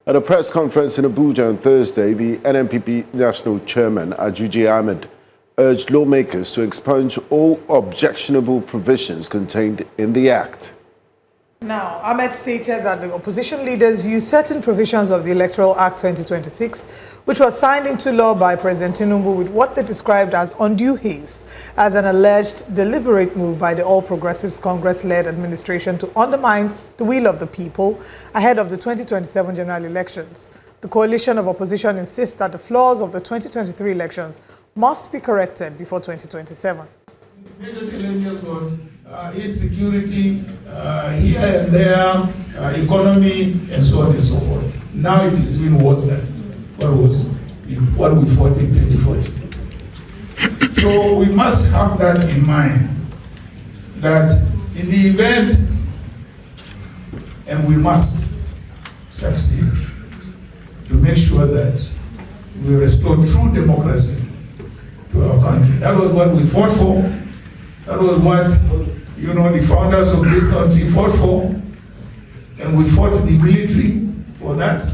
At a press conference in Abuja on Thursday, the NNPP National Chairman, Ajuji Ahmed, urged lawmakers to expunge all objectionable provisions contained in the Act. Now, Ahmed stated that the opposition leaders view certain provisions of the Electoral Act 2026, which was signed into law by President Tinubu with what they described as undue haste, as an alleged deliberate move by the All Progressives Congress-led administration to undermine the will of the people ahead of the 2027 general elections. The coalition of opposition insists that the flaws of the 2023 elections must be corrected before 2027. Major challenges was insecurity, here and there, economy, and so on and so forth. Now it is even worse than what we fought in 2014. So we must have that in mind, that in the event, and we must succeed to make sure that we restore true democracy to our country. That was what we fought for. That was what, the founders of this country fought for. And we fought the military for that.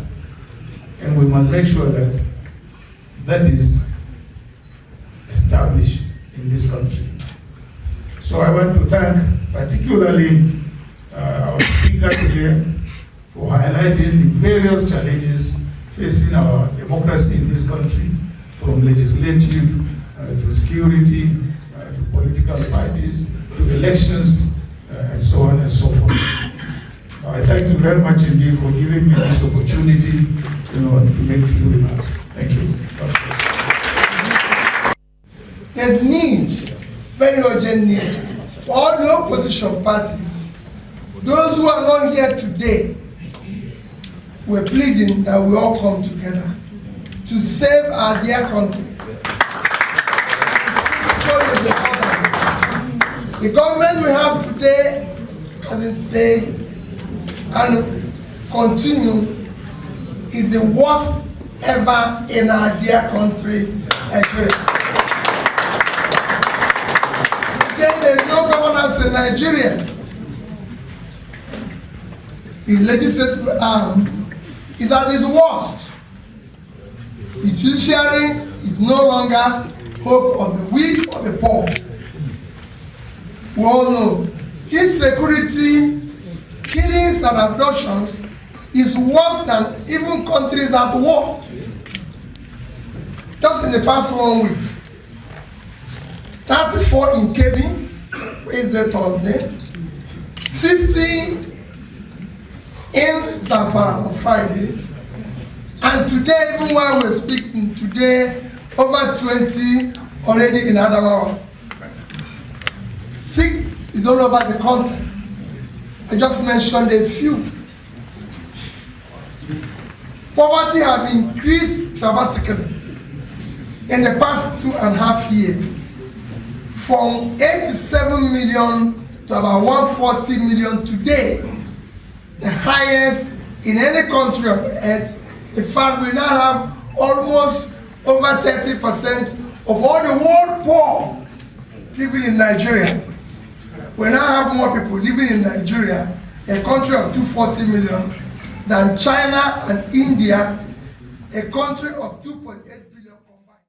And we must make sure that that is established in this country. So I want to thank particularly our speaker today for highlighting the various challenges facing our democracy in this country, from legislative to security, to political parties, to elections, and so on and so forth. I thank you very much indeed for giving me this opportunity, to make a few remarks. Thank you. There's need, very urgent need, for all the opposition parties. Those who are not here today, we're pleading that we all come together to save our dear country. The government we have today, as it said, and continue, is the worst ever in our dear country, Nigeria. Today there is no governance in Nigeria. The legislative arm is at its worst. The judiciary is no longer hope of the weak or the poor. We all know insecurity, killings and abductions is worse than even countries at war. Just in the past 1 week, 34 in Kebbi, Wednesday, Thursday, 50 in Zamfara on Friday, and today, even while we're speaking today, over 20 already in Adamawa. Sick is all over the country. I just mentioned a few. Poverty has increased dramatically in the past 2.5 years, from 87 million to about 140 million today, the highest in any country on earth. In fact, we now have almost over 30% of all the world poor living in Nigeria. We now have more people living in Nigeria, a country of 240 million, than China and India, a country of 2.8 billion combined.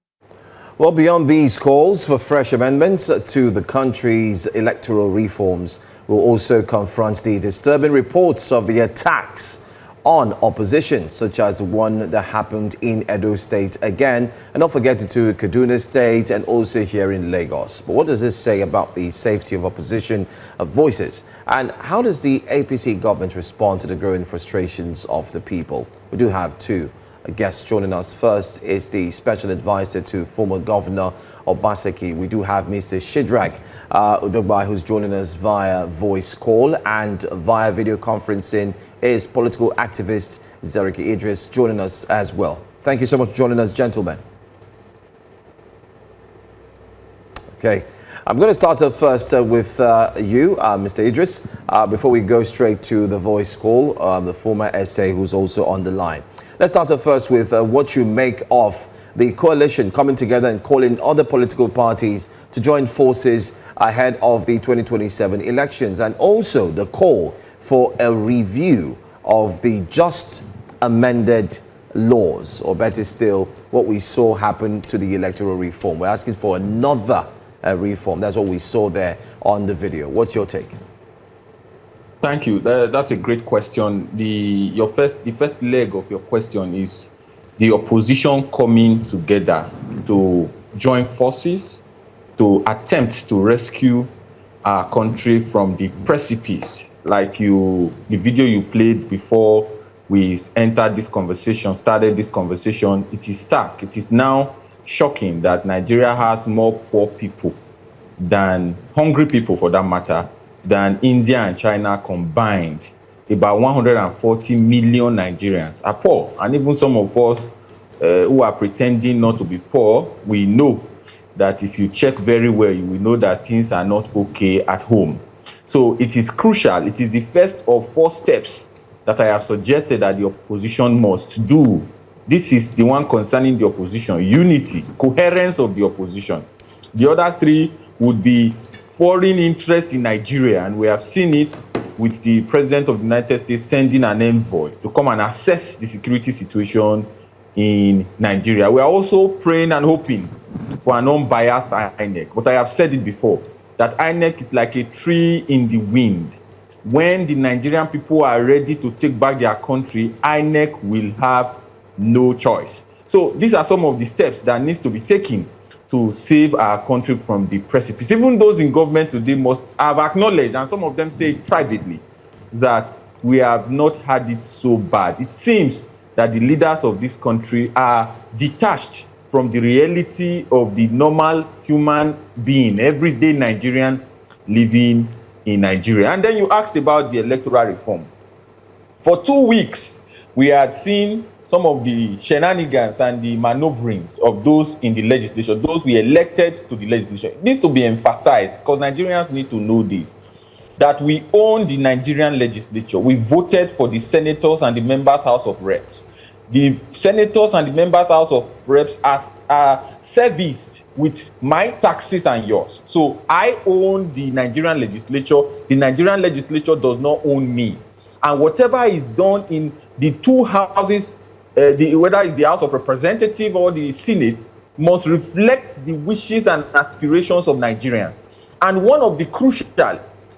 Well, beyond these calls for fresh amendments to the country's electoral reforms, we'll also confront the disturbing reports of the attacks on opposition, such as one that happened in Edo State again, and not forgetting to Kaduna State and also here in Lagos. But what does this say about the safety of opposition voices? And how does the APC government respond to the growing frustrations of the people? We do have two guests joining us. First is the special advisor to former Governor Obaseki. We do have Mr. Shedrach Udugbai, who's joining us via voice call, and via video conferencing is political activist Zereki Idris joining us as well. Thank you so much for joining us, gentlemen. Okay, I'm going to start off first with you, Mr. Idris, before we go straight to the voice call, the former SA who's also on the line. Let's start off first with what you make of the coalition coming together and calling other political parties to join forces ahead of the 2027 elections, and also the call for a review of the just amended laws, or better still, what we saw happen to the electoral reform. We're asking for another reform. That's what we saw there on the video. What's your take? Thank you. That's a great question. The first leg of your question is the opposition coming together to join forces to attempt to rescue our country from the precipice. Like the video you played before we started this conversation, it is stark. It is now shocking that Nigeria has more poor people than hungry people, for that matter, than India and China combined. About 140 million Nigerians are poor. And even some of us who are pretending not to be poor, we know that if you check very well, you will know that things are not okay at home. So it is crucial. It is the first of 4 steps that I have suggested that the opposition must do. This is the one concerning the opposition: unity, coherence of the opposition. The other 3 would be foreign interest in Nigeria, and we have seen it with the President of the United States sending an envoy to come and assess the security situation in Nigeria. We are also praying and hoping for an unbiased INEC. But I have said it before, that INEC is like a tree in the wind. When the Nigerian people are ready to take back their country, INEC will have no choice. So these are some of the steps that needs to be taken to save our country from the precipice. Even those in government today must have acknowledged, and some of them say it privately, that we have not had it so bad. It seems that the leaders of this country are detached from the reality of the normal human being, everyday Nigerian living in Nigeria. And then you asked about the electoral reform. For 2 weeks, we had seen some of the shenanigans and the maneuverings of those in the legislature, those we elected to the legislature. It needs to be emphasized, because Nigerians need to know this, that we own the Nigerian legislature. We voted for the senators and the members' House of Reps. The senators and the members' House of Reps are serviced with my taxes and yours. So I own the Nigerian legislature. The Nigerian legislature does not own me. And whatever is done in the 2 houses, whether it's the House of Representatives or the Senate, must reflect the wishes and aspirations of Nigerians. And one of the crucial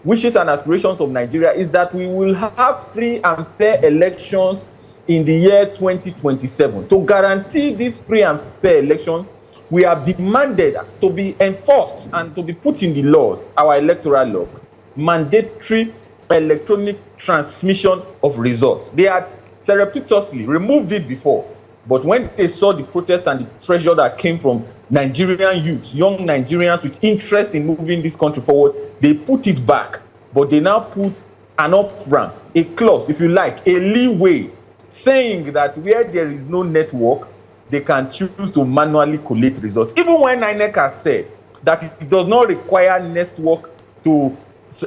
wishes and aspirations of Nigeria is that we will have free and fair elections in the year 2027. To guarantee this free and fair election, we have demanded to be enforced and to be put in the laws, our electoral laws, mandatory electronic transmission of results. They had surreptitiously removed it before, but when they saw the protest and the pressure that came from Nigerian youth, young Nigerians with interest in moving this country forward, they put it back. But they now put an off-ramp, a clause, if you like, a leeway, saying that where there is no network, they can choose to manually collate results. Even when INEC has said that it does not require network to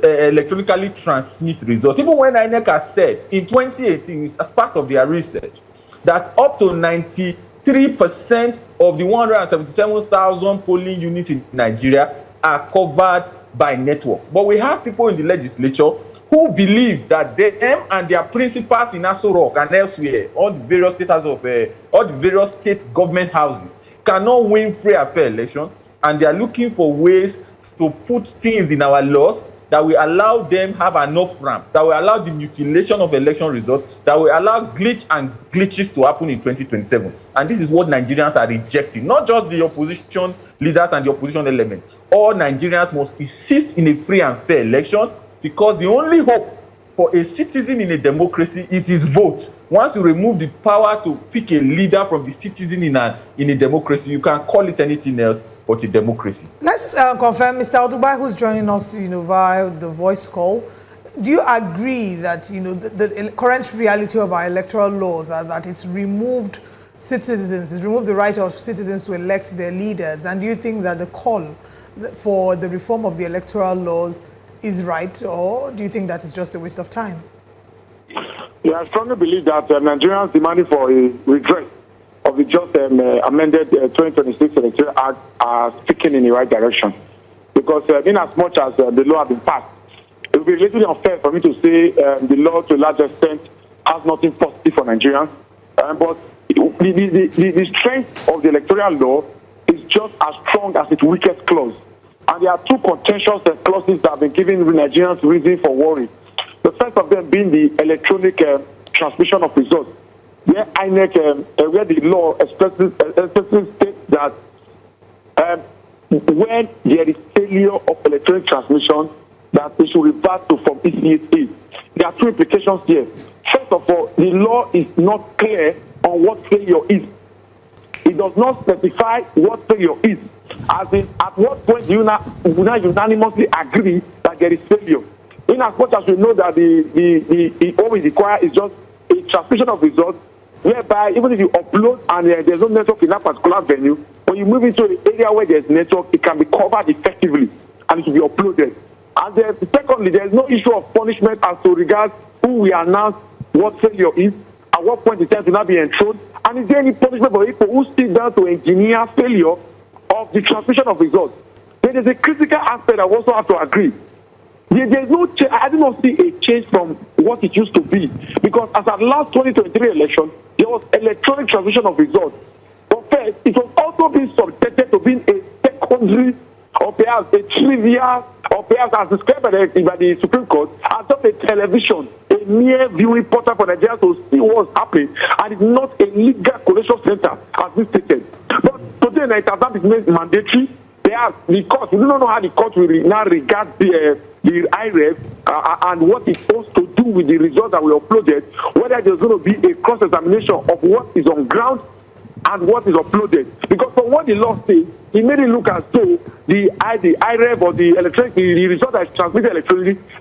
electronically transmit results. Even when INEC has said in 2018, as part of their research, that up to 93% of the 177,000 polling units in Nigeria are covered by network. But we have people in the legislature who believe that them and their principals in Aso Rock and elsewhere, all the various state government houses, cannot win free and fair election, and they are looking for ways to put things in our laws that will allow them have an off-ramp, that will allow the mutilation of election results, that will allow glitches to happen in 2027. And this is what Nigerians are rejecting, not just the opposition leaders and the opposition element. All Nigerians must insist in a free and fair election, because the only hope for a citizen in a democracy is his vote. Once you remove the power to pick a leader from the citizen in a democracy, you can't call it anything else but a democracy. Let's confirm, Mr. Udugbai, who's joining us, via the voice call. Do you agree that, the current reality of our electoral laws are that it's removed the right of citizens to elect their leaders? And do you think that the call for the reform of the electoral laws is right, or do you think that is just a waste of time? Yeah, I strongly believe that Nigerians demanding for a redress of the just amended 2026 Electoral Act are speaking in the right direction. Because in as much as the law has been passed, it would be a little unfair for me to say the law to a large extent has nothing positive for Nigerians. But the strength of the electoral law is just as strong as its weakest clause. And there are two contentious clauses that have been giving Nigerians reason for worry. The first of them being the electronic transmission of results, where INEC, where the law expressly states that when there is failure of electronic transmission, that it should revert to from ECSA. There are two implications here. First of all, the law is not clear on what failure is. It does not specify what failure is. As in, at what point do you now unanimously agree that there is failure? In as much as we know that all we require is just a transmission of results, whereby even if you upload and there's no network in that particular venue, when you move into an area where there's network, it can be covered effectively and it will be uploaded. And then, secondly, there's no issue of punishment as to regard who we announce what failure is, at what point it tends to not be enthroned, and is there any punishment for people who sit down to engineer failure of the transmission of results? There is a critical aspect I also have to agree. There's no change. I do not see a change from what it used to be, because as at last 2023 election, there was electronic transmission of results. But first, it was also being subjected to being a secondary, or perhaps a trivial, or perhaps as described by the Supreme Court, as just a television, a mere viewing portal for Nigerians to see what's happening, and it's not a legal collation center, as we stated. But today, it has not been made mandatory. The court, we do not know how the court will now regard the IREF and what it's supposed to do with the results that we uploaded, whether there's going to be a cross-examination of what is on ground and what is uploaded. Because from what the law says, it made it look as though the IREF or the result that is transmitted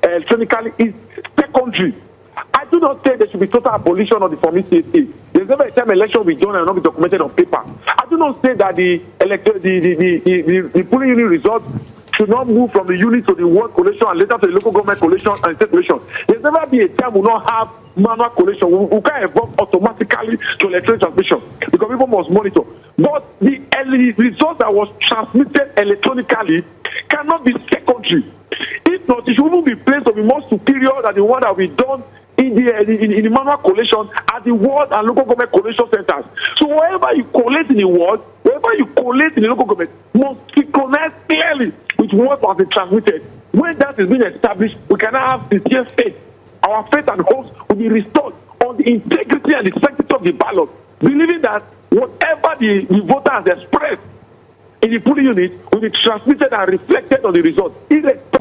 electronically is secondary. I do not say there should be total abolition of the Form ECSA. There's never a time election will be done and not be documented on paper. I do not say that the polling unit results should not move from the unit to the ward collation and later to the local government collation and state collation. There's never be a time we will not have manual collation. We can't evolve automatically to electronic transmission because people must monitor. But the result that was transmitted electronically cannot be secondary. If not, it should even be placed to be more superior than the one that we done in the manual collation at the ward and local government collation centers. So wherever you collate in the ward, wherever you collate in the local government, must synchronize clearly with what was been transmitted. When that is being established, we can now have sincere faith. Our faith and hopes will be restored on the integrity and the sanctity of the ballot, believing that whatever the voter has expressed in the polling unit will be transmitted and reflected on the result, irrespective